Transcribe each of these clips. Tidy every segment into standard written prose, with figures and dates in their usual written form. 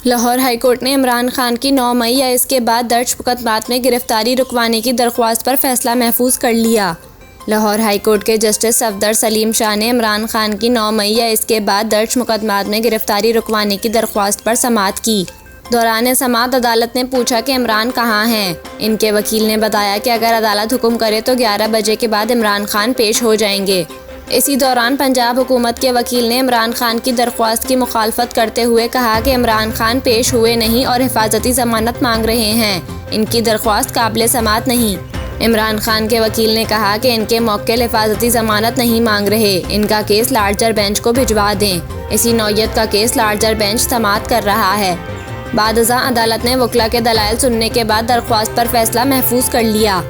Lahore high court ने इमरान खान की 9 मई या इसके बाद दर्ज मुकदमात में गिरफ्तारी रुकवाने की दरख्वास्त पर फैसला महफूज कर लिया। लाहौर हाईकोर्ट के जस्टिस सफदर सलीम शाह ने इमरान खान की 9 मई या इसके बाद दर्ज मुकदमात में गिरफ्तारी रुकवाने की दरख्वास्त पर समाअत की। दौरान समाअत अदालत ने पूछा कि इमरान कहाँ हैं। इनके वकील ने बताया कि अगर अदालत हुक्म करे तो 11 बजे के बाद इमरान खान पेश हो जाएंगे। इसी दौरान पंजाब हुकूमत के वकील ने इमरान खान की दरख्वास्त की मुखालफत करते हुए कहा कि इमरान खान पेश हुए नहीं और हिफाजती जमानत मांग रहे हैं। इनकी दरख्वास्त काबिल समाअत नहीं। इमरान खान के वकील ने कहा कि इनके मौक्किल हिफाजती जमानत नहीं मांग रहे, इनका केस लार्जर बेंच को भिजवा दें। इसी नौयत का केस लार्जर बेंच समाअत कर रहा है। बादशाह अदालत ने वकला के दलाइल सुनने के बाद दरख्वास्त पर फैसला महफूज कर लिया।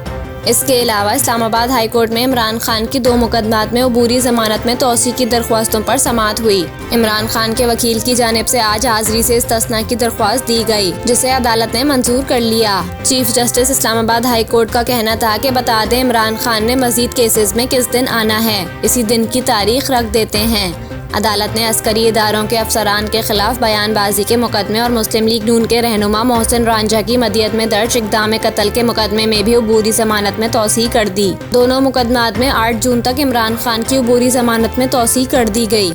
इसके अलावा इस्लामाबाद हाई कोर्ट में इमरान खान की 2 मुकदमात में अबूरी जमानत में तौसी की दरख्वास्तों पर समाअत हुई। इमरान खान के वकील की जानिब से आज हाजिरी से इस्तिस्ना की दरख्वास्त दी गई, जिसे अदालत ने मंजूर कर लिया। Chief justice Islamabad high court का कहना था कि बता दें इमरान खान ने मजीद केसेस में किस दिन आना है, इसी दिन की तारीख रख देते हैं। अदालत ने अस्करी इदारों के अफसरान के खिलाफ बयानबाजी के मुकदमे और मुस्लिम लीग नून के रहनुमा मोहसिन रांझा की मदियत में दर्ज इक़दाम कत्ल के मुकदमे में भी अबूरी जमानत में तौसीह कर दी। दोनों मुकदमात में 8 जून तक इमरान खान की अबूरी जमानत में तौसीह कर दी गई।